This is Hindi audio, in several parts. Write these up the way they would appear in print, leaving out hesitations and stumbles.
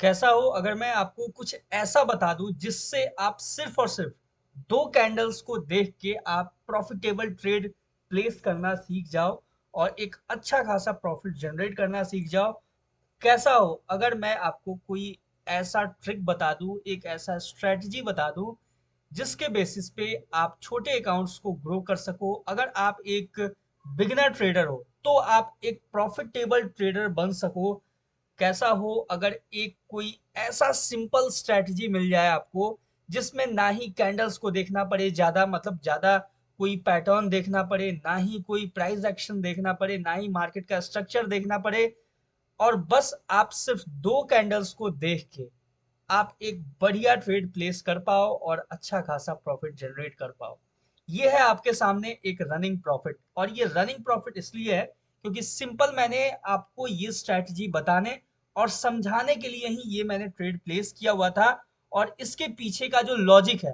कैसा हो अगर मैं आपको कुछ ऐसा बता दूं जिससे आप सिर्फ और सिर्फ दो कैंडल्स को देख के आप प्रॉफिटेबल ट्रेड प्लेस करना सीख जाओ और एक अच्छा खासा प्रॉफिट जनरेट करना सीख जाओ। कैसा हो अगर मैं आपको कोई ऐसा ट्रिक बता दूं, एक ऐसा स्ट्रेटजी बता दूं जिसके बेसिस पे आप छोटे अकाउंट्स को ग्रो कर सको। अगर आप एक बिगिनर ट्रेडर हो तो आप एक प्रॉफिटेबल ट्रेडर बन सको। कैसा हो अगर एक कोई ऐसा सिंपल स्ट्रेटजी मिल जाए आपको जिसमें ना ही कैंडल्स को देखना पड़े ज्यादा, मतलब ज्यादा कोई पैटर्न देखना पड़े, ना ही कोई प्राइस एक्शन देखना पड़े, ना ही मार्केट का स्ट्रक्चर देखना पड़े, और बस आप सिर्फ दो कैंडल्स को देख के आप एक बढ़िया ट्रेड प्लेस कर पाओ और अच्छा खासा प्रॉफिट जनरेट कर पाओ। ये है आपके सामने एक रनिंग प्रॉफिट, और ये रनिंग प्रॉफिट इसलिए है क्योंकि सिंपल मैंने आपको ये स्ट्रैटेजी बताने और समझाने के लिए ही ये मैंने ट्रेड प्लेस किया हुआ था। और इसके पीछे का जो लॉजिक है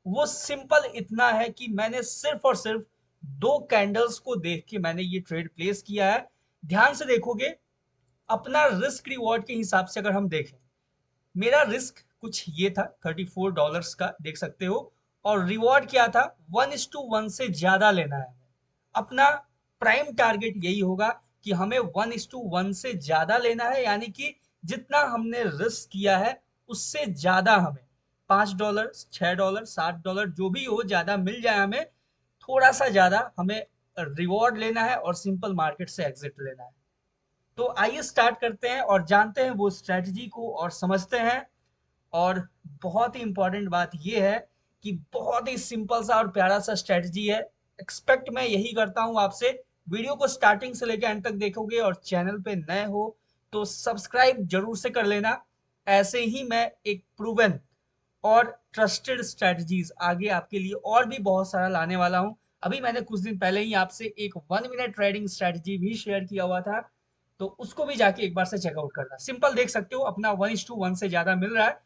वो सिंपल इतना है कि मैंने सिर्फ और सिर्फ दो कैंडल्स को देख के मैंने ये ट्रेड प्लेस किया है। ध्यान से देखोगे, अपना रिस्क रिवॉर्ड के हिसाब से अगर हम देखें, मेरा रिस्क कुछ ये था $34 का, देख सकते हो। और रिवॉर्ड क्या था, 1:1 से ज्यादा लेना है हमें। अपना प्राइम टारगेट यही होगा कि हमें 1:1 से ज्यादा लेना है, यानी कि जितना हमने रिस्क किया है उससे ज्यादा हमें $5, $6, $7 जो भी हो, ज्यादा मिल जाए हमें, थोड़ा सा ज्यादा हमें रिवॉर्ड लेना है और सिंपल मार्केट से एग्जिट लेना है। तो आइए स्टार्ट करते हैं और जानते हैं वो स्ट्रेटजी को और समझते हैं। और बहुत ही इंपॉर्टेंट बात यह है कि बहुत ही सिंपल सा और प्यारा सा स्ट्रेटजी है। एक्सपेक्ट मैं यही करता हूं आपसे। वीडियो को स्टार्टिंग से लेकर एंड तक देखोगे और चैनल पे नए हो तो सब्सक्राइब जरूर से कर लेना। ऐसे ही मैं एक प्रूवन और ट्रस्टेड स्ट्रेटजीज आगे आपके लिए और भी बहुत सारा लाने वाला हूं। अभी मैंने कुछ दिन पहले ही आपसे एक 1 मिनट ट्रेडिंग स्ट्रेटजी भी शेयर किया हुआ था, तो उसको भी जाके एक बार से चेकआउट करना। सिंपल देख सकते हो, अपना 1:1 से ज्यादा मिल रहा है,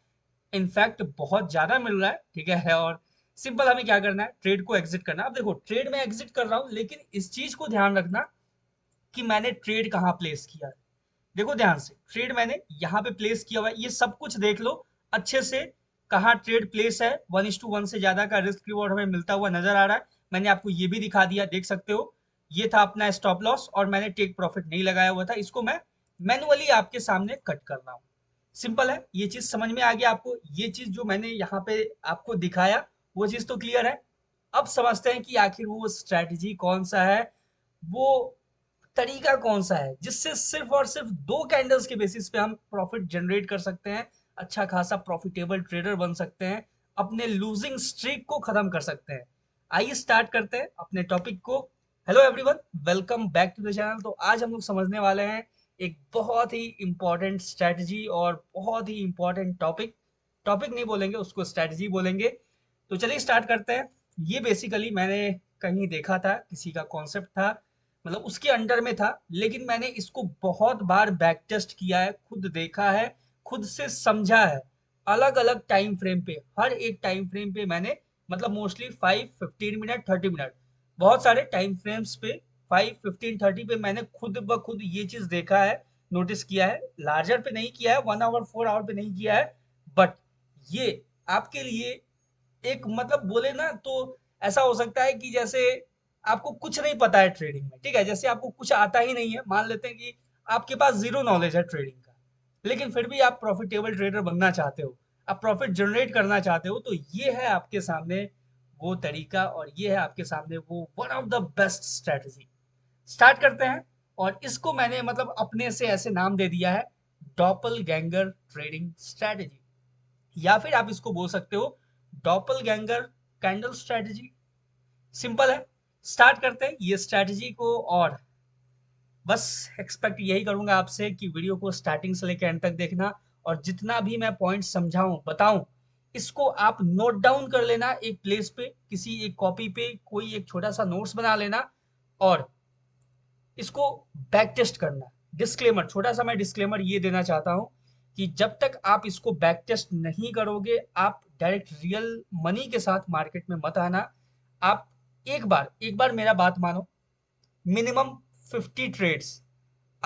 इनफैक्ट बहुत ज्यादा मिल रहा है, ठीक है। और सिंपल हमें क्या करना है, ट्रेड को एग्जिट करना। अब देखो, ट्रेड में एग्जिट कर रहा हूं लेकिन इस चीज को ध्यान रखना कि मैंने ट्रेड कहाँ प्लेस किया है। देखो ध्यान से, ट्रेड मैंने यहाँ पे प्लेस किया हुआ है, ये सब कुछ देख लो अच्छे से। कहाँ ट्रेड प्लेस है, 1:1 से ज्यादा का रिस्क रिवॉर्ड हमें मिलता हुआ नजर आ रहा है। मैंने आपको ये भी दिखा दिया, देख सकते हो। ये था अपना स्टॉप लॉस और मैंने टेक प्रॉफिट नहीं लगाया हुआ था, इसको मैं मैनुअली आपके सामने कट कर रहा हूँ। सिंपल है, ये चीज समझ में आ गया आपको। ये चीज जो मैंने यहाँ पे आपको दिखाया वो चीज तो क्लियर है। अब समझते हैं कि आखिर वो स्ट्रैटेजी कौन सा है, वो तरीका कौन सा है जिससे सिर्फ और सिर्फ दो कैंडल्स के बेसिस पे हम प्रॉफिट जनरेट कर सकते हैं, अच्छा खासा प्रॉफिटेबल ट्रेडर बन सकते हैं, अपने लूजिंग स्ट्रीक को खत्म कर सकते हैं। आइए स्टार्ट करते हैं अपने टॉपिक को। Hello everyone, welcome back to the channel. तो आज हम लोग समझने वाले हैं एक बहुत ही इंपॉर्टेंट स्ट्रैटेजी और बहुत ही इंपॉर्टेंट टॉपिक। टॉपिक नहीं बोलेंगे उसको, स्ट्रैटेजी बोलेंगे। तो चलिए स्टार्ट करते हैं। ये बेसिकली मैंने कहीं देखा था, किसी का कॉन्सेप्ट था, मतलब उसके अंडर में था, लेकिन मैंने इसको बहुत बार बैक टेस्ट किया है, खुद देखा है, खुद से समझा है। अलग अलग टाइम फ्रेम पे, हर एक टाइम फ्रेम पे मैंने, मतलब मोस्टली 5, 15 मिनट, 30 मिनट, बहुत सारे टाइम फ्रेम्स पे, 5, 15, 30 पे मैंने खुद ब खुद ये चीज देखा है, नोटिस किया है। लार्जर पे नहीं किया है, 1 आवर 4 आवर पे नहीं किया है, बट ये आपके लिए एक, मतलब बोले ना तो ऐसा हो सकता है कि जैसे आपको कुछ नहीं पता है ट्रेडिंग में, ठीक है, जैसे आपको कुछ आता ही नहीं है। मान लेते हैं कि आपके पास जीरो नॉलेज है ट्रेडिंग का, लेकिन फिर भी आप प्रॉफिटेबल ट्रेडर बनना चाहते हो, आप प्रॉफिट जनरेट करना चाहते हो, तो ये है आपके सामने वो तरीका, और ये है आपके सामने वो one of the best strategy. Start करते हैं। और इसको मैंने मतलब अपने से ऐसे नाम दे दिया है, डॉपल गैंगर ट्रेडिंग स्ट्रेटजी, या फिर आप इसको बोल सकते हो डॉपल गैंगर कैंडल स्ट्रेटजी। सिंपल है। स्टार्ट करते हैं ये स्ट्रेटजी को। और बस एक्सपेक्ट यही करूंगा आपसे कि वीडियो को स्टार्टिंग से लेकर एंड तक देखना, और जितना भी मैं पॉइंट समझाऊं बताऊं, इसको आप नोट डाउन कर लेना एक प्लेस पे, किसी एक कॉपी पे कोई एक छोटा सा नोट्स बना लेना, और इसको बैक टेस्ट करना। डिस्क्लेमर, छोटा सा मैं डिस्क्लेमर ये देना चाहता हूं कि जब तक आप इसको बैक टेस्ट नहीं करोगे, आप डायरेक्ट रियल मनी के साथ मार्केट में मत आना। आप एक बार मेरा बात मानो, मिनिमम 50 ट्रेड्स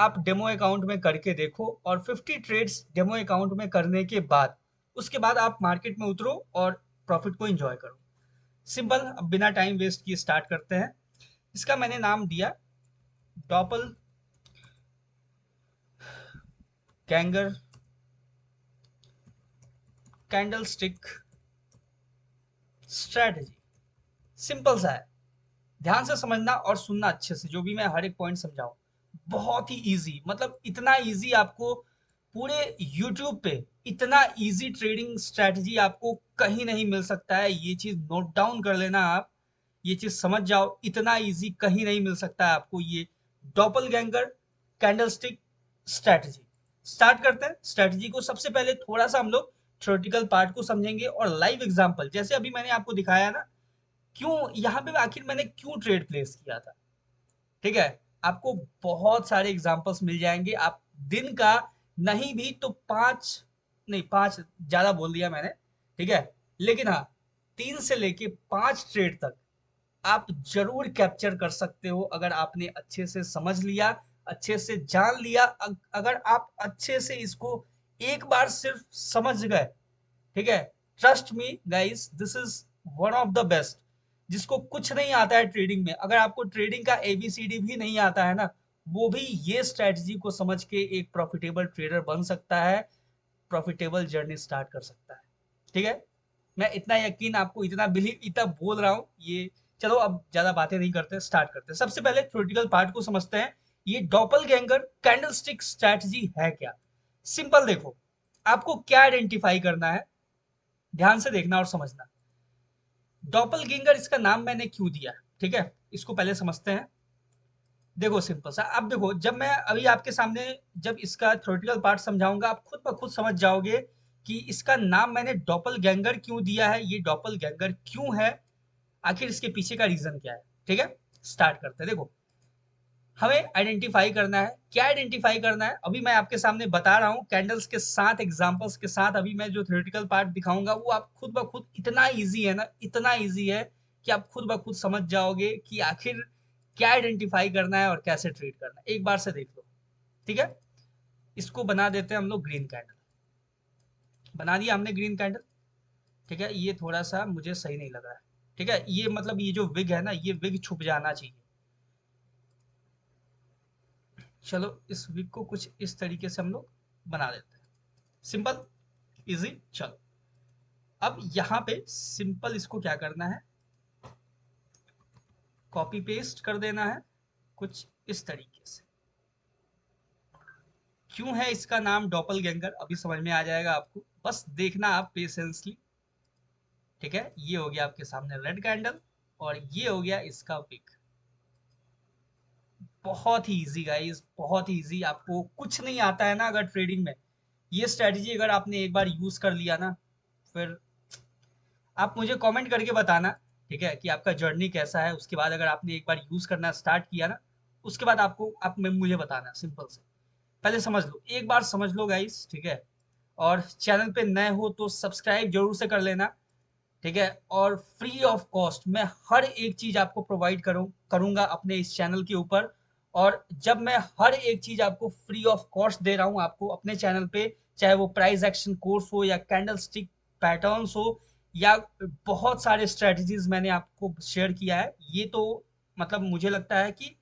आप डेमो अकाउंट में करके देखो और 50 ट्रेड्स डेमो अकाउंट में करने के बाद उसके बाद आप मार्केट में उतरो और प्रॉफिट को एंजॉय करो। सिंपल। अब बिना टाइम वेस्ट किए स्टार्ट करते हैं। इसका मैंने नाम दिया डॉपल गैंगर कैंडलस्टिक स्ट्रैटेजी। सिंपल सा है, ध्यान से समझना और सुनना अच्छे से, जो भी मैं हर एक पॉइंट समझाऊं। बहुत ही इजी, मतलब इतना इजी आपको पूरे यूट्यूब पे इतना इजी ट्रेडिंग स्ट्रैटेजी आपको कहीं नहीं मिल सकता है। ये चीज नोट डाउन कर लेना आप, ये चीज समझ जाओ, इतना इजी कहीं नहीं मिल सकता है आपको ये डॉपलगैंगर कैंडलस्टिक स्ट्रैटेजी। स्टार्ट करते हैं स्ट्रैटेजी को। सबसे पहले थोड़ा सा हम लोग थ्योरेटिकल पार्ट को समझेंगे और लाइव एग्जांपल, जैसे अभी मैंने आपको दिखाया ना, क्यों यहाँ पे आखिर मैंने क्यों ट्रेड प्लेस किया था। ठीक है, आपको बहुत सारे एग्जांपल्स मिल जाएंगे। आप दिन का नहीं भी तो पांच, नहीं पांच ज्यादा बोल दिया मैंने, ठीक है, लेकिन हाँ 3 से लेके 5 ट्रेड तक आप जरूर कैप्चर कर सकते हो अगर आपने अच्छे से समझ लिया, अच्छे से जान लिया। अगर आप अच्छे से इसको एक बार सिर्फ समझ गए, ठीक है, trust me guys, this is one of the best. जिसको कुछ नहीं आता है ट्रेडिंग में, अगर आपको ट्रेडिंग का एबीसीडी भी नहीं आता है ना, वो भी ये स्ट्रेटजी को समझ के एक प्रॉफिटेबल ट्रेडर बन सकता है, प्रॉफिटेबल जर्नी स्टार्ट कर सकता है। ठीक है, मैं इतना यकीन आपको, इतना बिलीव, इतना बोल रहा हूँ ये। चलो अब ज्यादा बातें नहीं करते, स्टार्ट करते हैं। सबसे पहले थ्योरेटिकल पार्ट को समझते हैं। ये डॉपलगैंगर कैंडलस्टिक स्ट्रैटेजी है क्या। सिंपल, देखो आपको क्या आइडेंटिफाई करना है, ध्यान से देखना और समझना। डॉपलगैंगर इसका नाम मैंने क्यों दिया, ठीक है, इसको पहले समझते हैं। देखो सिंपल सा, अब देखो जब मैं अभी आपके सामने जब इसका थ्योरेटिकल पार्ट समझाऊंगा, आप खुद ब खुद समझ जाओगे कि इसका नाम मैंने डॉपलगैंगर क्यों दिया है, ये डॉपलगैंगर क्यों है, आखिर इसके पीछे का रीजन क्या है। ठीक है, स्टार्ट करते हैं। देखो हमें आइडेंटिफाई करना है, क्या आइडेंटिफाई करना है अभी मैं आपके सामने बता रहा हूँ कैंडल्स के साथ, एग्जांपल्स के साथ। अभी मैं जो थ्योरेटिकल पार्ट दिखाऊंगा वो आप खुद ब खुद, इतना इजी है ना, इतना इजी है कि आप खुद ब खुद समझ जाओगे कि आखिर क्या आइडेंटिफाई करना है और कैसे ट्रीट करना है। एक बार से देख लो, ठीक है। इसको बना देते हैं हम लोग ग्रीन कैंडल। बना दिया हमने ग्रीन कैंडल, ठीक है। ये थोड़ा सा मुझे सही नहीं लग रहा है, ठीक है, ये मतलब ये जो विग है ना, ये विग छुप जाना चाहिए। चलो इस विग को कुछ इस तरीके से हम लोग बना देते हैं। Simple, easy. चलो अब यहाँ पे सिंपल इसको क्या करना है, कॉपी पेस्ट कर देना है कुछ इस तरीके से। क्यों है इसका नाम डॉपलगैंगर, अभी समझ में आ जाएगा आपको, बस देखना आप पेशेंसली। ठीक है, ये हो गया आपके सामने रेड कैंडल और ये हो गया इसका विक। बहुत ही इजी गाइस, बहुत ही इजी। आपको कुछ नहीं आता है ना अगर ट्रेडिंग में, ये स्ट्रेटजी अगर आपने एक बार यूज कर लिया ना, फिर आप मुझे कमेंट करके बताना, ठीक है, कि आपका जर्नी कैसा है। उसके बाद अगर आपने एक बार यूज करना स्टार्ट किया ना, उसके बाद आपको आप मुझे बताना। सिंपल से पहले समझ लो, एक बार समझ लो गाइस, ठीक है। और चैनल पे नए हो तो सब्सक्राइब जरूर से कर लेना, ठीक है। और फ्री ऑफ कॉस्ट मैं हर एक चीज आपको प्रोवाइड करूंगा अपने इस चैनल के ऊपर। और जब मैं हर एक चीज आपको फ्री ऑफ कॉस्ट दे रहा हूं आपको अपने चैनल पे, चाहे वो प्राइस एक्शन कोर्स हो या कैंडल स्टिक पैटर्न्स हो या बहुत सारे स्ट्रेटजीज मैंने आपको शेयर किया है, ये तो मतलब मुझे लगता है कि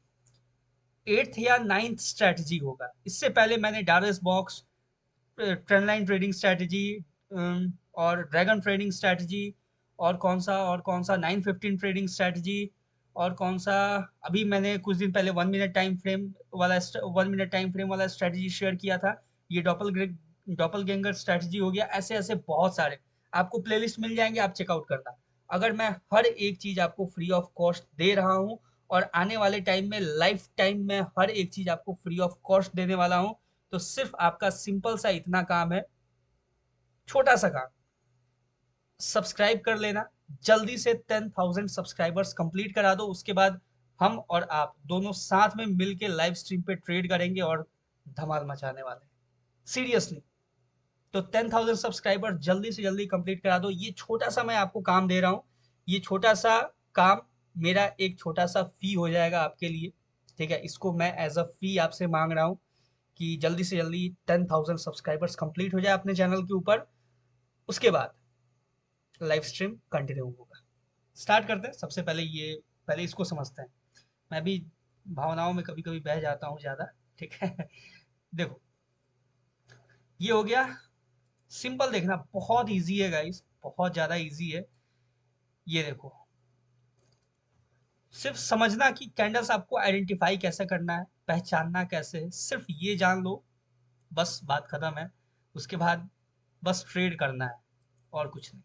8th या 9th स्ट्रेटजी होगा। इससे पहले मैंने direct box, trend line trading strategy और ड्रैगन ट्रेडिंग स्ट्रैटेजी, और कौन सा 915 ट्रेडिंग स्ट्रैटेजी, और कौन सा अभी मैंने कुछ दिन पहले 1 मिनट टाइम फ्रेम वाला स्ट्रैटेजी शेयर किया था। ये डॉपलगैंगर स्ट्रैटेजी हो गया। ऐसे ऐसे बहुत सारे आपको प्लेलिस्ट मिल जाएंगे, आप चेकआउट करना। अगर मैं हर एक चीज आपको फ्री ऑफ कॉस्ट दे रहा हूँ और आने वाले टाइम में लाइफ टाइम में हर एक चीज आपको फ्री ऑफ कॉस्ट देने वाला हूँ, तो सिर्फ आपका सिंपल सा इतना काम है, छोटा सा काम, सब्सक्राइब कर लेना। जल्दी से 10,000 सब्सक्राइबर्स कंप्लीट करा दो, उसके बाद हम और आप दोनों साथ में मिलके लाइव स्ट्रीम पे ट्रेड करेंगे और धमाल मचाने वाले हैं, सीरियसली। तो 10,000 सब्सक्राइबर जल्दी से जल्दी कंप्लीट करा दो। ये छोटा सा मैं आपको काम दे रहा हूँ, ये छोटा सा काम मेरा एक छोटा सा फी हो जाएगा आपके लिए, ठीक है। इसको मैं एज अ फी आपसे मांग रहा हूँ, कि जल्दी से जल्दी 10,000 सब्सक्राइबर्स कंप्लीट हो जाए अपने चैनल के ऊपर। उसके बाद लाइव स्ट्रीम कंटिन्यू होगा। स्टार्ट करते हैं। सबसे पहले पहले इसको समझते हैं। मैं भी भावनाओं में कभी कभी बह जाता हूँ ज़्यादा। ठीक है। देखो, ये हो गया। सिंपल देखना, बहुत इजी है गाइस, बहुत ज़्यादा इजी है। ये देखो, सिर्फ समझना कि कैंडल्स आपको आइडेंटिफाई कैसे करना है, पहचानना कैसे है, सिर्फ ये जान लो, बस बात खत्म है। उसके बाद बस ट्रेड करना है और कुछ नहीं।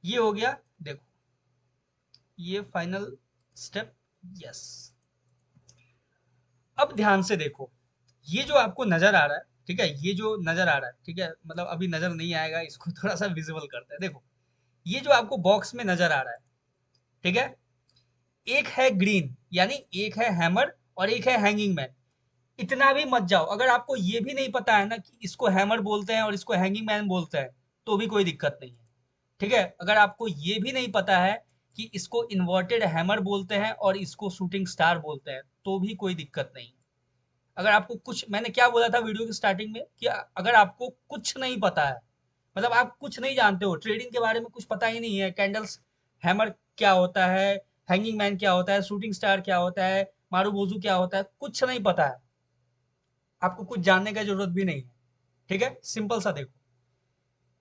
ये हो गया। देखो, ये फाइनल स्टेप। यस। अब ध्यान से देखो, ये जो आपको नजर आ रहा है, ठीक है, ये जो नजर आ रहा है, ठीक है, मतलब अभी नजर नहीं आएगा, इसको थोड़ा सा विजिबल करते हैं। देखो, ये जो आपको बॉक्स में नजर आ रहा है, ठीक है, एक है ग्रीन, यानी एक है हैमर और एक है हैंगिंग मैन। इतना भी मत जाओ। अगर आपको ये भी नहीं पता है ना कि इसको हैमर बोलते हैं और इसको हैंगिंग मैन बोलते हैं, तो भी कोई दिक्कत नहीं है। ठीक है, अगर आपको ये भी नहीं पता है कि इसको इन्वर्टेड हैमर बोलते हैं और इसको शूटिंग स्टार बोलते हैं, तो भी कोई दिक्कत नहीं है। अगर आपको कुछ, मैंने क्या बोला था वीडियो की स्टार्टिंग में, कि अगर आपको कुछ नहीं पता है, मतलब आप कुछ नहीं जानते हो, ट्रेडिंग के बारे में कुछ पता ही नहीं है, कैंडल्स, हैमर क्या होता है, हैंगिंग मैन क्या होता है, शूटिंग स्टार क्या होता है, मारूबोजू क्या होता है, कुछ नहीं पता है, आपको कुछ जानने का जरूरत भी नहीं है। ठीक है, सिंपल सा देखो,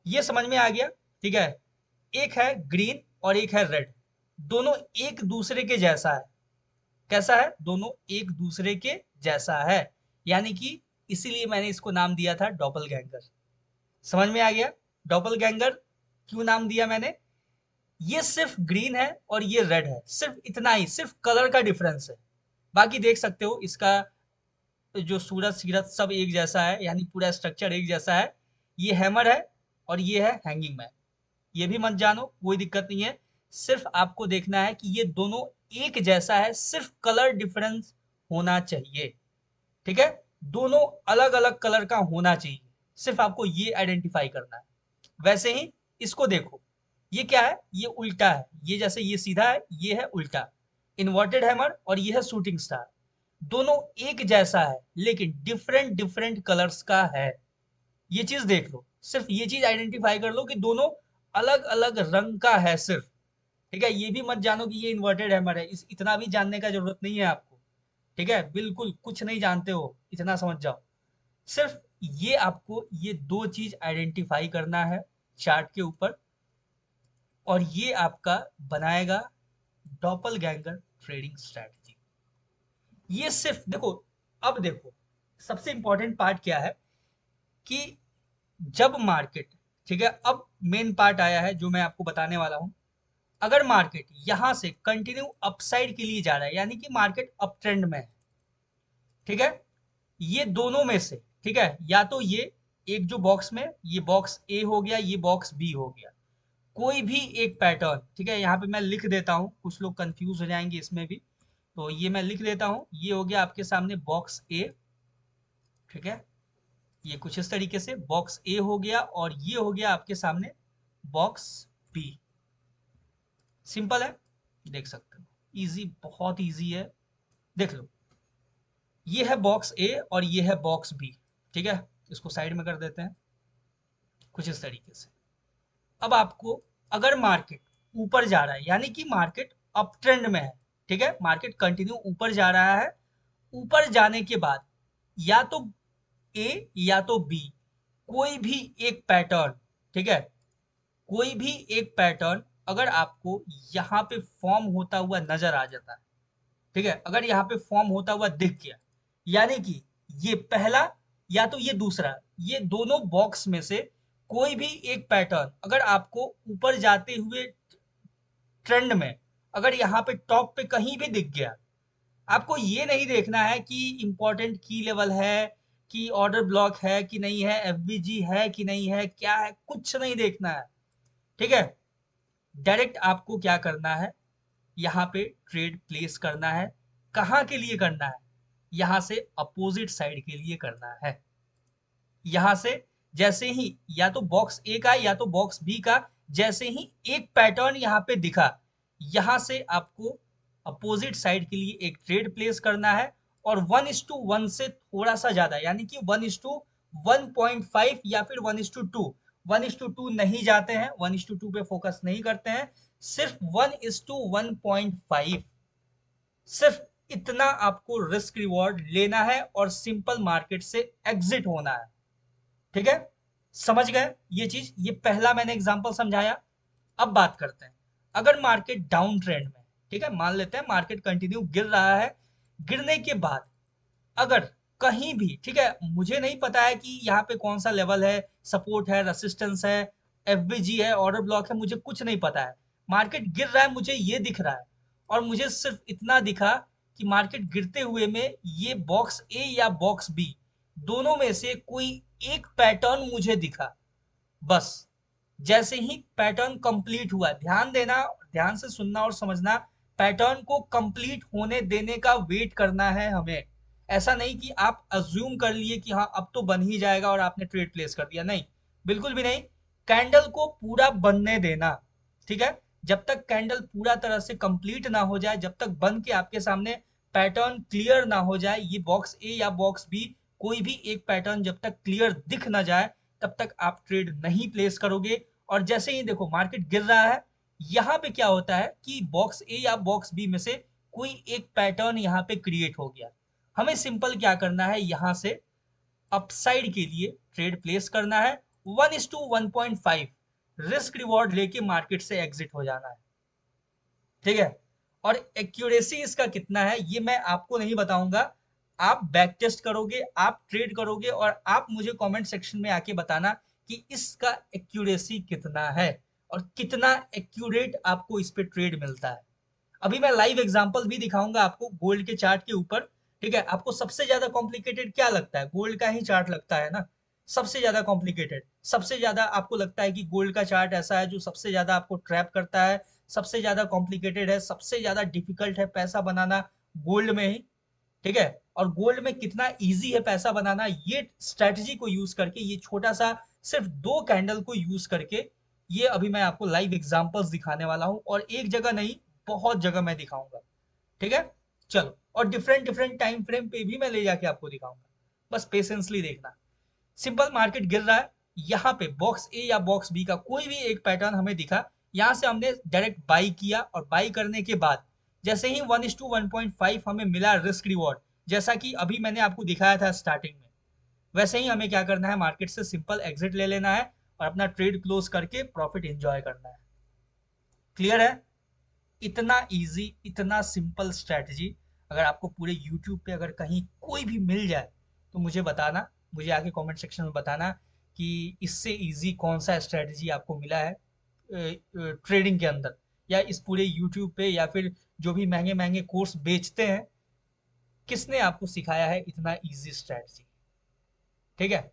ये समझ में आ गया। ठीक है, एक है ग्रीन और एक है रेड, दोनों एक दूसरे के जैसा है। कैसा है? दोनों एक दूसरे के जैसा है, यानी कि इसीलिए मैंने इसको नाम दिया था डॉपल गैंगर। समझ में आ गया? डॉपल गैंगर क्यों नाम दिया मैंने? ये सिर्फ ग्रीन है और ये रेड है, सिर्फ इतना ही, सिर्फ कलर का डिफरेंस है। बाकी देख सकते हो इसका जो सूरज सीरत सब एक जैसा है, यानी पूरा स्ट्रक्चर एक जैसा है। ये हैमर है और ये है हैंगिंग मैन। ये भी मत जानो, कोई दिक्कत नहीं है। सिर्फ आपको देखना है कि ये दोनों एक जैसा है, सिर्फ कलर डिफरेंस होना चाहिए। ठीक है, दोनों अलग अलग कलर का होना चाहिए, सिर्फ आपको ये आइडेंटिफाई करना है। वैसे ही इसको देखो, ये क्या है? ये उल्टा है। ये जैसे ये सीधा है, ये है उल्टा। इन्वर्टेड हैमर और ये है शूटिंग स्टार। दोनों एक जैसा है लेकिन डिफरेंट डिफरेंट कलर्स का है। ये चीज देख लो, सिर्फ ये चीज आइडेंटिफाई कर लो कि दोनों अलग अलग रंग का है सिर्फ। ठीक है, ये भी मत जानो कि ये इन्वर्टेड हैमर है, इस इतना भी जानने का जरूरत नहीं है आपको। ठीक है, बिल्कुल कुछ नहीं जानते हो, इतना समझ जाओ। सिर्फ ये आपको ये दो चीज आइडेंटिफाई करना है चार्ट के ऊपर, और ये आपका बनाएगा डॉपल गैंगर ट्रेडिंग स्ट्रैटेजी। ये सिर्फ देखो, अब देखो, सबसे इंपॉर्टेंट पार्ट क्या है कि जब मार्केट, ठीक है, अब मेन पार्ट आया है जो मैं आपको बताने वाला हूं। अगर मार्केट यहां से कंटिन्यू अपसाइड के लिए जा रहा है, यानी कि मार्केट अप ट्रेंड में है, ठीक है, ये दोनों में से, ठीक है, या तो ये एक जो बॉक्स में, ये बॉक्स ए हो गया, ये बॉक्स बी हो गया, कोई भी एक पैटर्न, ठीक है, यहाँ पे मैं लिख देता हूँ, कुछ लोग कंफ्यूज हो जाएंगे इसमें भी, तो ये मैं लिख देता हूँ। ये हो गया आपके सामने बॉक्स ए, ठीक है, ये कुछ इस तरीके से बॉक्स ए हो गया, और ये हो गया आपके सामने बॉक्स बी। सिंपल है, देख सकते हो, इजी, बहुत इजी है। देख लो, ये है बॉक्स ए और ये है बॉक्स बी, ठीक है, इसको साइड में कर देते हैं कुछ इस तरीके से। अब आपको, अगर मार्केट ऊपर जा रहा है, यानी कि मार्केट अप ट्रेंड में है, ठीक है, मार्केट कंटिन्यू ऊपर जा रहा है, ऊपर जाने के बाद या तो ए या तो बी, कोई भी एक पैटर्न, ठीक है, कोई भी एक पैटर्न अगर आपको यहाँ पे फॉर्म होता हुआ नजर आ जाता है, ठीक है, अगर यहाँ पे फॉर्म होता हुआ दिख गया, यानी कि ये पहला या तो ये दूसरा, ये दोनों बॉक्स में से कोई भी एक पैटर्न अगर आपको ऊपर जाते हुए ट्रेंड में, अगर यहाँ पे टॉप पे कहीं भी दिख गया, आपको ये नहीं देखना है कि इंपॉर्टेंट की लेवल है, कि ऑर्डर ब्लॉक है कि नहीं है, एफबीजी है कि नहीं है, क्या है, कुछ नहीं देखना है। ठीक है, डायरेक्ट आपको क्या करना है, यहाँ पे ट्रेड प्लेस करना है। कहाँ के लिए करना है? यहाँ से अपोजिट साइड के लिए करना है। यहाँ से जैसे ही या तो बॉक्स ए का या तो बॉक्स बी का जैसे ही एक पैटर्न यहाँ पे दिखा, यहाँ से आपको अपोजिट साइड के लिए एक ट्रेड प्लेस करना है, और 1:1 से थोड़ा सा ज्यादा, यानी कि 1:1.5 या फिर 1:2, 1:2 नहीं जाते हैं, 1:2 पे फोकस नहीं करते हैं, सिर्फ 1:1.5, सिर्फ इतना आपको रिस्क रिवॉर्ड लेना है और सिंपल मार्केट से एग्जिट होना है। ठीक है, समझ गए ये चीज? ये पहला मैंने एग्जांपल समझाया। अब बात करते हैं, अगर मार्केट डाउन ट्रेंड में, ठीक है, मान लेते हैं मार्केट कंटिन्यू गिर रहा है, गिरने के बाद अगर कहीं भी, ठीक है, मुझे नहीं पता है कि यहाँ पे कौन सा लेवल है, सपोर्ट है, रेसिस्टेंस है, एफबीजी है, ऑर्डर ब्लॉक है, मुझे कुछ नहीं पता है। मार्केट गिर रहा है, मुझे ये दिख रहा है, और मुझे सिर्फ इतना दिखा कि मार्केट गिरते हुए में ये बॉक्स ए या बॉक्स बी, दोनों में से कोई एक पैटर्न मुझे दिखा, बस। जैसे ही पैटर्न कंप्लीट हुआ, ध्यान देना, ध्यान से सुनना और समझना, पैटर्न को कंप्लीट होने देने का वेट करना है हमें। ऐसा नहीं कि आप अज्यूम कर लिए कि हाँ अब तो बन ही जाएगा और आपने ट्रेड प्लेस कर दिया, नहीं, बिल्कुल भी नहीं। कैंडल को पूरा बनने देना, ठीक है, जब तक कैंडल पूरा तरह से कंप्लीट ना हो जाए, जब तक बन के आपके सामने पैटर्न क्लियर ना हो जाए, ये बॉक्स ए या बॉक्स बी, कोई भी एक पैटर्न जब तक क्लियर दिख ना जाए, तब तक आप ट्रेड नहीं प्लेस करोगे। और जैसे ही देखो मार्केट गिर रहा है, यहाँ पे क्या होता है कि बॉक्स ए या बॉक्स बी में से कोई एक पैटर्न यहाँ पे क्रिएट हो गया, हमें सिंपल क्या करना है, यहाँ से अपसाइड के लिए ट्रेड प्लेस करना है, 1:1.5 रिस्क रिवॉर्ड लेके मार्केट से एग्जिट हो जाना है। ठीक है, और एक्यूरेसी इसका कितना है ये मैं आपको नहीं बताऊंगा, आप बैक टेस्ट करोगे, आप ट्रेड करोगे, और आप मुझे कमेंट सेक्शन में आके बताना कि इसका एक्यूरेसी कितना है और कितना एक्यूरेट आपको इस पे ट्रेड मिलता है। अभी मैं लाइव एग्जांपल भी दिखाऊंगा आपको गोल्ड के चार्ट के ऊपर। ठीक है, आपको सबसे ज्यादा कॉम्प्लिकेटेड क्या लगता है? गोल्ड का ही चार्ट लगता है ना सबसे ज्यादा कॉम्प्लिकेटेड। सबसे ज्यादा आपको लगता है कि गोल्ड का चार्ट ऐसा है जो सबसे ज्यादा आपको ट्रैप करता है, सबसे ज्यादा कॉम्प्लिकेटेड है, सबसे ज्यादा डिफिकल्ट है पैसा बनाना गोल्ड में ही। ठीक है, और गोल्ड में कितना इजी है पैसा बनाना, ये स्ट्रेटजी को यूज करके, ये छोटा सा सिर्फ दो कैंडल को यूज करके, ये अभी मैं आपको लाइव एग्जांपल्स दिखाने वाला हूं, और एक जगह नहीं बहुत जगह मैं दिखाऊंगा। ठीक है, चलो, और डिफरेंट डिफरेंट टाइम फ्रेम पे भी मैं ले जाके आपको दिखाऊंगा, बस पेशेंसली देखना। सिंपल मार्केट गिर रहा है, यहाँ पे बॉक्स ए या बॉक्स बी का कोई भी एक पैटर्न हमें दिखा, यहाँ से हमने डायरेक्ट बाई किया, और बाई करने के बाद जैसे ही 1:1.5 हमें मिला रिस्क रिवॉर्ड, जैसा कि अभी मैंने आपको दिखाया था स्टार्टिंग में, वैसे ही हमें क्या करना है, मार्केट से सिंपल एग्जिट ले लेना है और अपना ट्रेड क्लोज करके प्रॉफिट एंजॉय करना है। क्लियर है? इतना इजी, इतना सिंपल स्ट्रेटजी, अगर आपको पूरे यूट्यूब पे अगर कहीं कोई भी मिल जाए तो मुझे बताना, मुझे आके कमेंट सेक्शन में बताना कि इससे इजी कौन सा स्ट्रेटजी आपको मिला है ट्रेडिंग के अंदर, या इस पूरे यूट्यूब पे, या फिर जो भी महंगे महंगे कोर्स बेचते हैं, किसने आपको सिखाया है इतना इजी स्ट्रेटजी। ठीक है,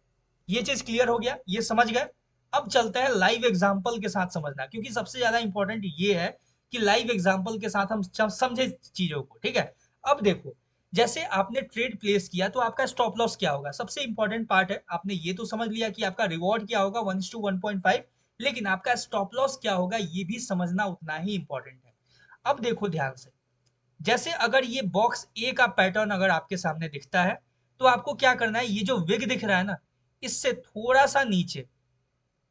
ये चीज क्लियर हो गया, ये समझ गए। अब चलते हैं लाइव एग्जांपल के साथ समझना, क्योंकि सबसे ज्यादा इंपॉर्टेंट ये है कि लाइव एग्जांपल के साथ हम समझे चीजों को। ठीक है, अब देखो, जैसे आपने ट्रेड प्लेस किया तो आपका स्टॉप लॉस क्या होगा, सबसे इंपॉर्टेंट पार्ट है। आपने ये तो समझ लिया कि आपका रिवॉर्ड क्या होगा 1:1.5, लेकिन आपका स्टॉप लॉस क्या होगा ये भी समझना उतना ही इंपॉर्टेंट है। अब देखो ध्यान से, जैसे अगर ये बॉक्स ए का पैटर्न अगर आपके सामने दिखता है, तो आपको क्या करना है, ये जो विग दिख रहा है ना, इससे थोड़ा सा नीचे,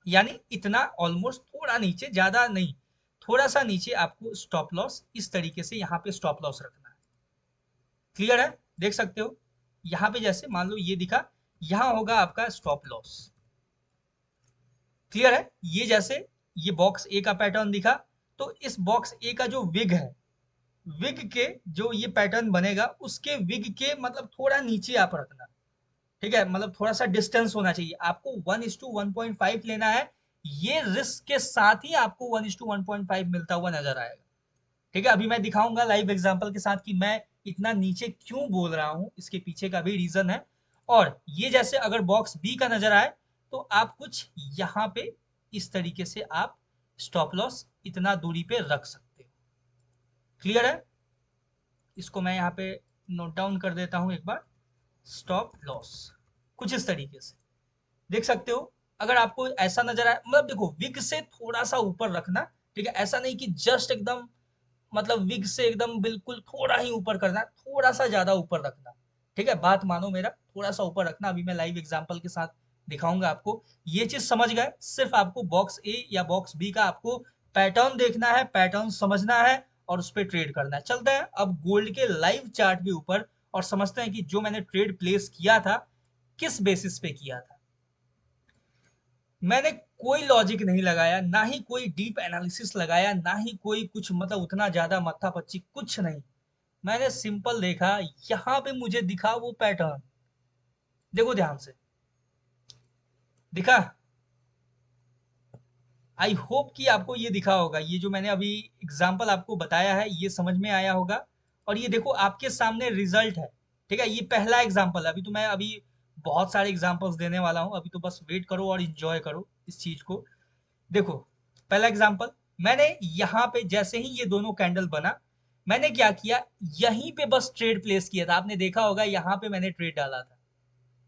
यानी इतना ऑलमोस्ट थोड़ा नीचे, ज्यादा नहीं, थोड़ा सा नीचे आपको स्टॉप लॉस इस तरीके से यहाँ पे स्टॉप लॉस रखना है। क्लियर है? देख सकते हो यहाँ पे, जैसे मान लो ये दिखा, यहाँ होगा आपका स्टॉप लॉस। क्लियर है? ये जैसे ये बॉक्स ए का पैटर्न दिखा, तो इस बॉक्स ए का जो विग है, विग के जो ये पैटर्न बनेगा, उसके विग के मतलब थोड़ा नीचे आप रखना। ठीक है, मतलब थोड़ा सा डिस्टेंस होना चाहिए, आपको 1:1.5 लेना है, ये रिस्क के साथ ही आपको 1:1.5 मिलता हुआ नजर आएगा। ठीक है, अभी मैं दिखाऊंगा लाइव एग्जांपल के साथ कि मैं इतना नीचे क्यों बोल रहा हूं, इसके पीछे का भी रीजन है। और ये जैसे अगर बॉक्स बी का नजर आए, तो आप कुछ यहाँ पे इस तरीके से आप स्टॉप लॉस इतना दूरी पे रख सकते हो। क्लियर है? इसको मैं यहाँ पे नोट डाउन कर देता हूं एक बार, स्टॉप लॉस कुछ इस तरीके से देख सकते हो। अगर आपको ऐसा नजर आए, मतलब देखो विग से थोड़ा सा ऊपर रखना। ठीक है, ऐसा नहीं कि जस्ट एकदम, मतलब विग से एकदम बिल्कुल थोड़ा ही ऊपर करना, थोड़ा सा ज्यादा ऊपर रखना। ठीक है, बात मानो मेरा, थोड़ा सा ऊपर रखना, अभी मैं लाइव एग्जांपल के साथ दिखाऊंगा आपको। ये चीज समझ गए, सिर्फ आपको बॉक्स ए या बॉक्स बी का आपको पैटर्न देखना है, पैटर्न समझना है और उस पर ट्रेड करना है। चलते हैं अब गोल्ड के लाइव चार्ट के ऊपर और समझते हैं कि जो मैंने ट्रेड प्लेस किया था किस बेसिस पे किया था। मैंने कोई लॉजिक नहीं लगाया, ना ही कोई डीप एनालिसिस लगाया, ना ही कोई कुछ मतलब उतना ज्यादा मत्था पच्ची, कुछ नहीं। मैंने सिंपल देखा, यहाँ पे मुझे दिखा वो पैटर्न, देखो ध्यान से, दिखा। आई होप कि आपको ये दिखा होगा, ये जो मैंने अभी एग्जाम्पल आपको बताया है ये समझ में आया होगा। और ये देखो आपके सामने रिजल्ट है, ठीक है, ये पहला एग्जाम्पल है। अभी तो मैं अभी बहुत सारे एग्जाम्पल्स देने वाला हूँ, अभी तो बस वेट करो और इंजॉय करो इस चीज को। देखो पहला एग्जाम्पल, मैंने यहाँ पे जैसे ही ये दोनों कैंडल बना, मैंने क्या किया, यहीं पे बस ट्रेड प्लेस किया था। आपने देखा होगा यहाँ पे मैंने ट्रेड डाला था,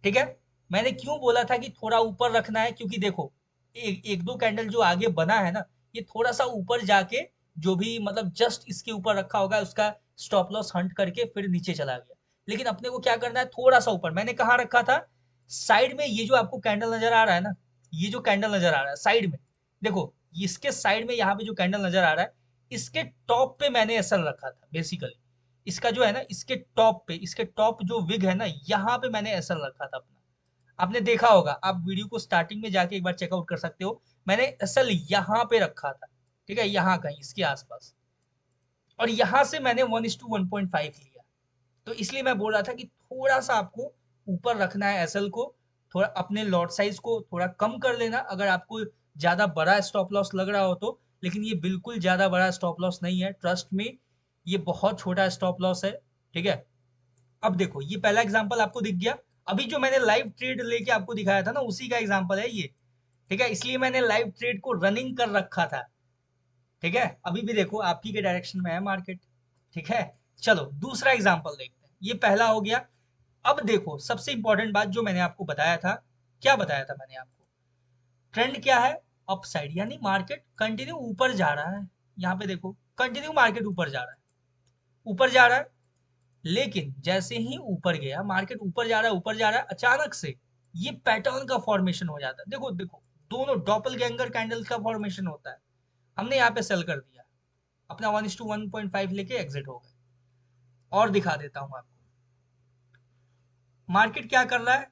ठीक है। मैंने क्यों बोला था कि थोड़ा ऊपर रखना है, क्योंकि देखो एक दो कैंडल जो आगे बना है ना, ये थोड़ा सा ऊपर जाके जो भी मतलब जस्ट इसके ऊपर रखा होगा उसका स्टॉप लॉस हंट करके फिर नीचे चला गया। लेकिन अपने को क्या करना है, थोड़ा सा ऊपर। मैंने कहाँ रखा था, साइड में। ये जो आपको कैंडल नजर आ रहा है ना, ये जो कैंडल नजर आ रहा है साइड में, देखो इसके साइड में यहाँ पे जो कैंडल नजर आ रहा है, इसके टॉप पे मैंने एसएल रखा था बेसिकली। इसका जो है ना, इसके टॉप पे, इसके टॉप जो विग है ना, यहाँ पे मैंने एसएल रखा था अपना। आपने देखा होगा, आप वीडियो को स्टार्टिंग में जाके एक बार चेकआउट कर सकते हो। मैंने एसएल यहाँ पे रखा था, ठीक है, यहाँ कहीं इसके आसपास। और यहाँ से मैंने 1:1.5 लिया। तो इसलिए मैं बोल रहा था कि थोड़ा सा आपको ऊपर रखना है एसएल को, थोड़ा अपने लॉट साइज को थोड़ा कम कर लेना अगर आपको ज्यादा बड़ा स्टॉप लॉस लग रहा हो तो। लेकिन ये बिल्कुल ज्यादा बड़ा स्टॉप लॉस नहीं है, ट्रस्ट में, ये बहुत छोटा स्टॉप लॉस है, ठीक है। अब देखो ये पहला एग्जांपल आपको दिख गया। अभी जो मैंने लाइव ट्रेड लेके आपको दिखाया था ना, उसी का एग्जांपल है ये, ठीक है। इसलिए मैंने लाइव ट्रेड को रनिंग कर रखा था, ठीक है। अभी भी देखो आपकी के डायरेक्शन में है मार्केट, ठीक है। चलो दूसरा एग्जांपल देखते हैं, ये पहला हो गया। अब देखो सबसे इंपॉर्टेंट बात जो मैंने आपको बताया था, क्या बताया था मैंने आपको, ट्रेंड क्या है, अपसाइड, यानी मार्केट कंटिन्यू ऊपर जा रहा है। यहाँ पे देखो कंटिन्यू मार्केट ऊपर जा रहा है, ऊपर जा रहा है। लेकिन जैसे ही ऊपर गया, मार्केट ऊपर जा रहा है, ऊपर जा रहा है, अचानक से ये पैटर्न का फॉर्मेशन हो जाता है। देखो देखो, दोनों डॉपलगैंगर कैंडल्स का फॉर्मेशन होता है। हमने यहाँ पे सेल कर दिया, अपना 1:1.5 लेके एग्जिट हो गए। और दिखा देता हूँ आपको, मार्केट क्या कर रहा है,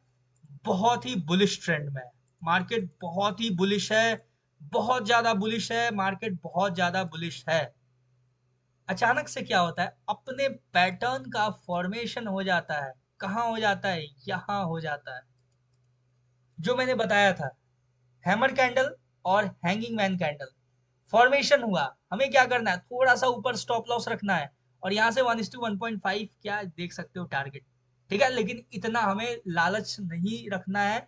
बहुत ही बुलिश ट्रेंड में है। मार्केट बहुत ही बुलिश है, बहुत ज्यादा बुलिश है, मार्केट बहुत ज्यादा बुलिश है। अचानक से क्या होता है, अपने पैटर्न का फॉर्मेशन हो जाता है। कहाँ हो जाता है, यहाँ हो जाता है, जो मैंने बताया था, हैमर कैंडल और हैंगिंग मैन कैंडल फॉर्मेशन हुआ। हमें क्या करना है, थोड़ा सा ऊपर स्टॉप लॉस रखना है और यहाँ से 1:1.5 क्या देख सकते हो टारगेट, ठीक है। लेकिन इतना हमें लालच नहीं रखना है,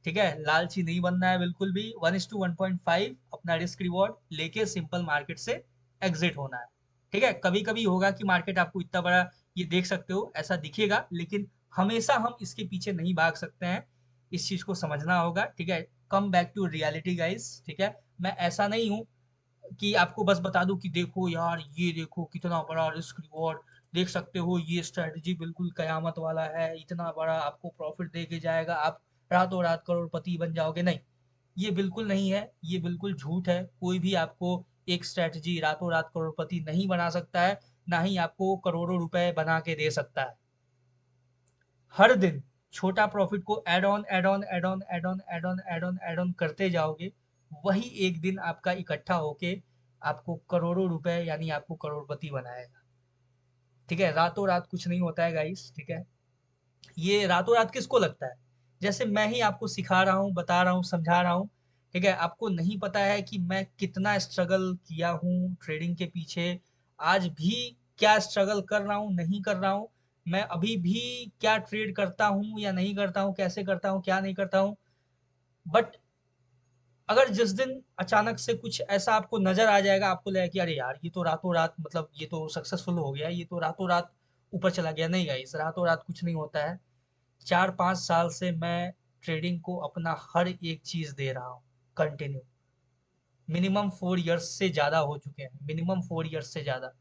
ठीक है, लालची नहीं बनना है बिल्कुल भी। 1:1.5 अपना रिस्क रिवॉर्ड लेके सिंपल मार्केट से एग्जिट होना है, ठीक है। कभी कभी होगा कि मार्केट आपको इतना बड़ा, ये देख सकते हो ऐसा दिखेगा, लेकिन हमेशा हम इसके पीछे नहीं भाग सकते हैं, इस चीज को समझना होगा, ठीक है। Come back to reality guys, ठीक है। मैं ऐसा नहीं हूँ कि आपको बस बता दूं कि देखो यार, ये देखो कितना बड़ा रिस्क रिवॉर्ड, देख सकते हो ये स्ट्रेटजी बिल्कुल कयामत वाला है, इतना बड़ा आपको प्रॉफिट दे के जाएगा, आप रातों रात करोड़पति बन जाओगे। नहीं, ये बिल्कुल नहीं है, ये बिल्कुल झूठ है। कोई भी आपको एक स्ट्रेटजी रातों रात करोड़पति नहीं बना सकता है, ना ही आपको करोड़ों रुपए बना के दे सकता है। हर दिन छोटा प्रॉफिट को add on add on add on add on add on add on add on करते जाओगे, वही एक दिन आपका इकट्ठा होके आपको करोड़ों रुपए यानी आपको करोड़पति बनाएगा, ठीक है। रातों रात कुछ नहीं होता है गाइस, ठीक है। ये रातों रात किसको लगता है, जैसे मैं ही आपको सिखा रहा हूँ, बता रहा हूँ, समझा रहा हूँ, ठीक है। आपको नहीं पता है कि मैं कितना स्ट्रगल किया हूँ ट्रेडिंग के पीछे, आज भी क्या स्ट्रगल कर रहा हूँ, नहीं कर रहा हूँ, मैं अभी भी क्या ट्रेड करता हूँ या नहीं करता हूँ, कैसे करता हूँ, क्या नहीं करता हूँ। बट अगर जिस दिन अचानक से कुछ ऐसा आपको नजर आ जाएगा, आपको लगेगा कि अरे यार ये तो रातों रात मतलब ये तो सक्सेसफुल हो गया, ये तो रातों रात ऊपर चला गया, नहीं गाइस, रातों रात कुछ नहीं होता है। 4-5 साल से मैं ट्रेडिंग को अपना हर एक चीज दे रहा हूँ कंटिन्यू, मिनिमम 4 इयर्स से ज्यादा हो चुके हैं, मिनिमम 4 इयर्स से ज्यादा,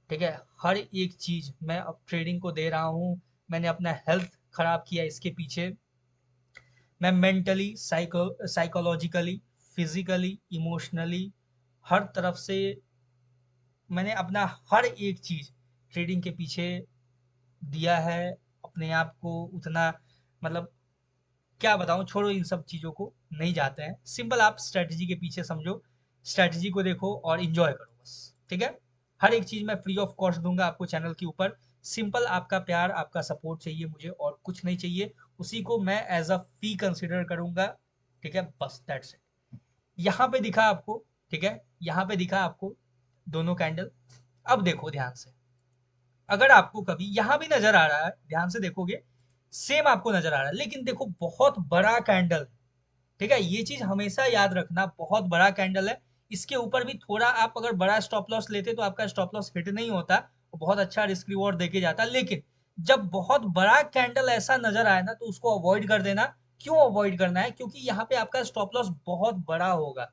ठीक है। हर एक चीज मैं अब ट्रेडिंग को दे रहा हूँ, मैंने अपना हेल्थ खराब किया इसके पीछे, मैं मेंटली, साइकोलॉजिकली, फिजिकली, इमोशनली, हर तरफ से मैंने अपना हर एक चीज ट्रेडिंग के पीछे दिया है, अपने आप को उतना, मतलब क्या बताऊं, छोड़ो इन सब चीजों को, नहीं जाते हैं, सिंपल आप स्ट्रेटजी के पीछे समझो, स्ट्रेटजी को देखो और इंजॉय करो बस। ठीक है, हर एक चीज मैं फ्री ऑफ कॉस्ट दूंगा आपको चैनल के ऊपर, सिंपल आपका प्यार, आपका सपोर्ट चाहिए मुझे, और कुछ नहीं चाहिए, उसी को मैं एज अ फी कंसिडर करूंगा। ठीक है, बस दैट्स इट। यहाँ पे दिखा आपको, ठीक है, यहाँ पे दिखा आपको दोनों कैंडल। अब देखो ध्यान से, अगर आपको कभी यहाँ भी नजर आ रहा है, ध्यान से देखोगे सेम आपको नजर आ रहा है, लेकिन देखो बहुत बड़ा कैंडल है। ठीक है, ये चीज हमेशा याद रखना, बहुत बड़ा कैंडल है, इसके ऊपर भी थोड़ा आप अगर बड़ा स्टॉप लॉस लेते तो आपका स्टॉप लॉस हिट नहीं होता, बहुत अच्छा रिस्क रिवॉर्ड देके जाता, लेकिन जब बहुत बड़ा कैंडल ऐसा नजर आए ना तो उसको अवॉइड कर देना। क्यों अवॉइड करना है? क्योंकि यहाँ पे आपका स्टॉप लॉस बहुत बड़ा होगा,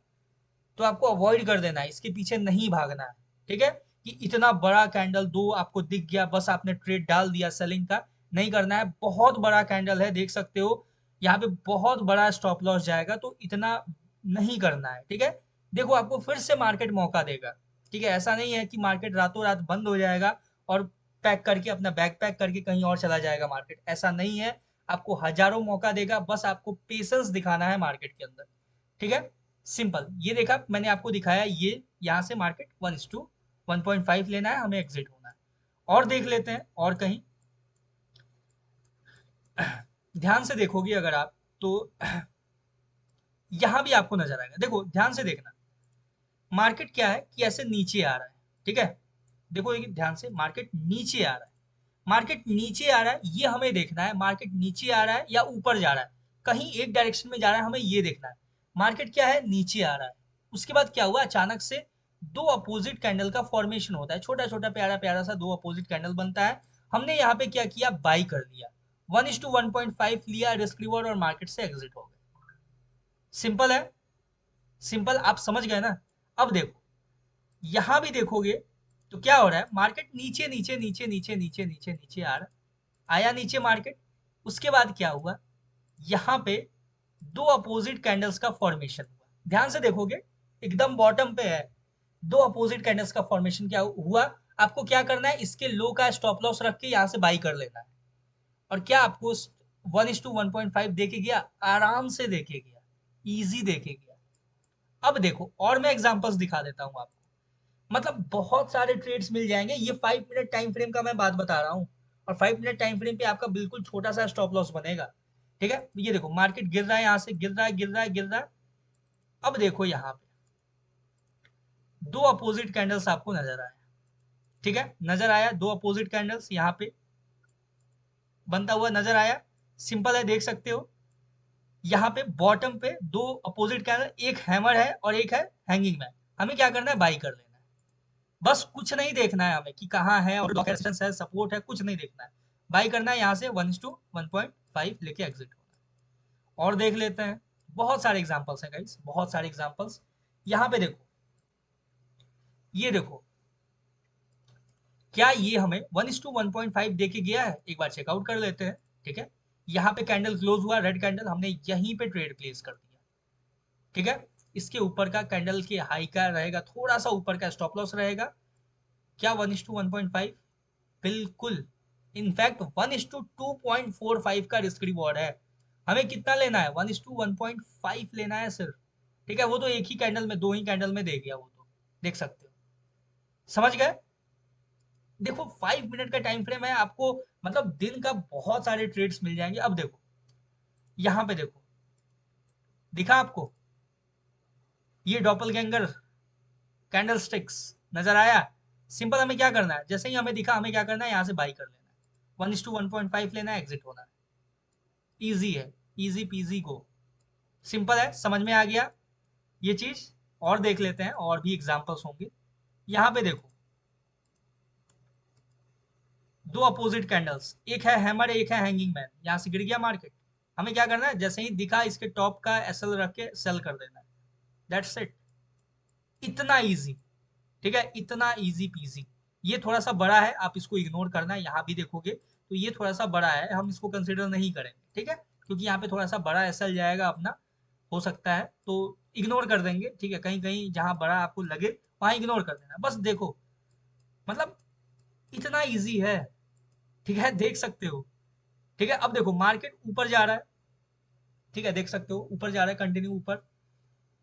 तो आपको अवॉइड कर देना है, इसके पीछे नहीं भागना है। ठीक है, कि इतना बड़ा कैंडल दो आपको दिख गया, बस आपने ट्रेड डाल दिया सेलिंग का, नहीं करना है। बहुत बड़ा कैंडल है, देख सकते हो यहाँ पे बहुत बड़ा स्टॉप लॉस जाएगा, तो इतना नहीं करना है। ठीक है, देखो आपको फिर से मार्केट मौका देगा। ठीक है, ऐसा नहीं है कि मार्केट रातों रात बंद हो जाएगा और पैक करके अपना बैग पैक करके कहीं और चला जाएगा मार्केट, ऐसा नहीं है। आपको हजारों मौका देगा, बस आपको पेशेंस दिखाना है मार्केट के अंदर। ठीक है, सिंपल, ये देखा मैंने आपको दिखाया, ये यहाँ से मार्केट 1:1.5 लेना है, हमें एग्जिट होना है। और देख लेते हैं और कहीं, ध्यान से देखोगे अगर आप, तो यहाँ भी आपको नजर आएगा, देखो ध्यान से देखना, मार्केट क्या है कि ऐसे नीचे आ रहा है। ठीक है, देखो ये ध्यान से, मार्केट नीचे आ रहा है, मार्केट नीचे आ रहा है, ये हमें देखना है, मार्केट नीचे आ रहा है या ऊपर जा रहा है, कहीं एक डायरेक्शन में जा रहा है, हमें ये देखना है। मार्केट क्या है, नीचे आ रहा है, उसके बाद क्या हुआ, अचानक से दो अपोजिट कैंडल का फॉर्मेशन होता है, छोटा छोटा प्यारा प्यारा सा दो अपोजिट कैंडल बनता है। हमने यहाँ पे क्या किया, बाई कर लिया, 1:1.5 लिया, रिस्क रिवॉर्ड, और मार्केट से एग्जिट हो गए। सिंपल है, सिंपल, आप समझ गए ना। अब देखो, यहां भी देखोगे तो क्या हो रहा है, मार्केट नीचे नीचे नीचे नीचे नीचे नीचे नीचे आ रहा है, आया नीचे मार्केट, उसके बाद क्या हुआ, यहाँ पे दो अपोजिट कैंडल्स का फॉर्मेशन हुआ, ध्यान से देखोगे एकदम बॉटम पे है, दो अपोजिट कैंडल्स का फॉर्मेशन क्या हुआ, आपको क्या करना है, इसके लो का स्टॉप लॉस रख के यहाँ से बाई कर लेना है। और क्या आपको 1:1.5 देके गया, आराम से देके गया, इजी देके गया। अब देखो और मैं एग्जांपल्स दिखा देता हूँ आपको, मतलब बहुत सारे ट्रेड्स मिल जाएंगे, ये 5 मिनट टाइम फ्रेम का मैं बात बता रहा हूँ, और 5 मिनट टाइम फ्रेम पे आपका बिल्कुल छोटा सा स्टॉप लॉस बनेगा। ठीक है, ये देखो मार्केट गिर रहा है, यहाँ से गिर रहा है, गिर रहा है, गिर रहा है। अब देखो यहाँ पे दो अपोजिट कैंडल्स आपको नजर आया। ठीक है, नजर आया, दो अपोजिट कैंडल्स यहाँ पे बनता हुआ नजर आया, सिंपल है, देख सकते हो यहाँ पे बॉटम पे दो अपोजिट कैंडल, एक हैमर है और एक है हैंगिंग मैन, हमें क्या करना है, बाई कर लेना है। बस कुछ नहीं देखना है हमें कि कहाँ है और रेजिस्टेंस है, सपोर्ट है, कुछ नहीं देखना है, बाई करना है, यहाँ से 1:1.5 लेके एग्जिट होना है। और देख लेते हैं, बहुत सारे एग्जांपल्स हैं गाइस, बहुत सारे एग्जांपल्स। यहाँ पे देखो, ये देखो, क्या ये हमें 1:1.5 दे के गया है, एक बार चेकआउट कर लेते हैं। ठीक है, यहाँ पे कैंडल क्लोज हुआ, रेड कैंडल, हमने यहीं पे ट्रेड प्लेस कर दिया। ठीक है, इसके ऊपर का कैंडल के हाई का रहेगा, थोड़ा सा ऊपर का स्टॉप लॉस रहेगा, क्या 1:1.5, बिल्कुल, इनफैक्ट 1:2.45 का रिस्क रिवॉर्ड है। हमें कितना लेना है, 1:1.5 लेना है सिर्फ। ठीक है, वो तो एक ही कैंडल में, दो ही कैंडल में दे गया, वो तो देख सकते हो, समझ गए। देखो 5 मिनट का टाइम फ्रेम है, आपको मतलब दिन का बहुत सारे ट्रेड्स मिल जाएंगे। अब देखो यहाँ पे देखो, दिखा आपको ये डॉपलगैंगर कैंडल स्टिक्स नजर आया। सिंपल, हमें क्या करना है, जैसे ही हमें दिखा, हमें क्या करना है, यहाँ से बाई कर लेना है, 1:1.5 लेना है, एग्जिट होना है, इजी है, इजी पीजी गो, सिंपल है, समझ में आ गया ये चीज। और देख लेते हैं, और भी एग्जांपल्स होंगे। यहाँ पे देखो दो अपोजिट कैंडल्स, एक है हैमर, एक है हैंगिंग मैन, यहाँ से गिर गया मार्केट, हमें क्या करना है, जैसे ही दिखा इसके टॉप का एसएल रख के सेल कर देना है, दैट्स इट, इतना इजी। ठीक है, इतना इजी पीजी। ये थोड़ा सा बड़ा है, आप इसको इग्नोर करना है, यहाँ भी देखोगे तो ये थोड़ा सा बड़ा है, हम इसको कंसिडर नहीं करेंगे, ठीक है, क्योंकि यहाँ पे थोड़ा सा बड़ा एसएल जाएगा अपना, हो सकता है, तो इग्नोर कर देंगे, ठीक है, कहीं कहीं जहाँ बड़ा आपको लगे वहाँ इग्नोर कर देना, बस देखो, मतलब इतना इजी है, ठीक है, देख सकते हो, ठीक है। अब देखो मार्केट ऊपर जा रहा है, ठीक है, देख सकते हो ऊपर जा रहा है कंटिन्यू ऊपर,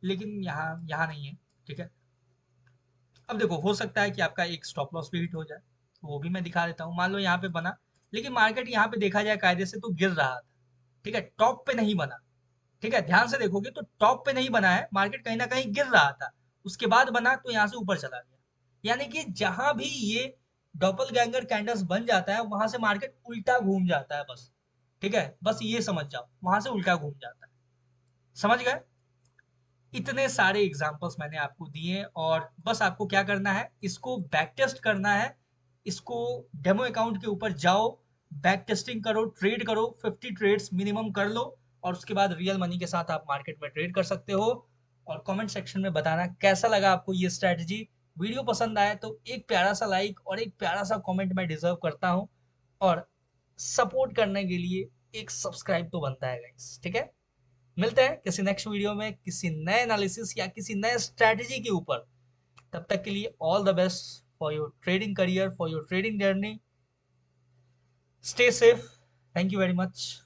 लेकिन यहाँ यहाँ नहीं है, ठीक है। अब देखो हो सकता है कि आपका एक स्टॉप लॉस भी हिट हो जाए, तो वो भी मैं दिखा देता हूँ। मान लो यहाँ पे बना, लेकिन मार्केट यहाँ पे देखा जाए कायदे से तो गिर रहा था, ठीक है, टॉप पे नहीं बना, ठीक है, ध्यान से देखोगे तो टॉप पे नहीं बना है, मार्केट कहीं ना कहीं गिर रहा था, उसके बाद बना तो यहाँ से ऊपर चला गया, यानी कि जहां भी ये डबल गैंगर कैंडल्स बन जाता है वहां से मार्केट उल्टा घूम जाता है, बस, ठीक है, बस ये समझ जाओ, वहां से उल्टा घूम जाता है, समझ गए। इतने सारे एग्जाम्पल्स मैंने आपको दिए, और बस आपको क्या करना है, इसको बैक टेस्ट करना है, इसको डेमो अकाउंट के ऊपर जाओ, बैक टेस्टिंग करो, ट्रेड करो, 50 ट्रेड्स मिनिमम कर लो, और उसके बाद रियल मनी के साथ आप मार्केट में ट्रेड कर सकते हो। और कमेंट सेक्शन में बताना कैसा लगा आपको ये स्ट्रैटेजी। वीडियो पसंद आए तो एक प्यारा सा लाइक और एक प्यारा सा कमेंट मैं डिजर्व करता हूँ, और सपोर्ट करने के लिए एक सब्सक्राइब तो बनता है गाइस, ठीक है। मिलते हैं किसी नेक्स्ट वीडियो में किसी नए एनालिसिस या किसी नए स्ट्रैटेजी के ऊपर। तब तक के लिए all the best for your trading career, for your trading journey. Stay safe. Thank you very much.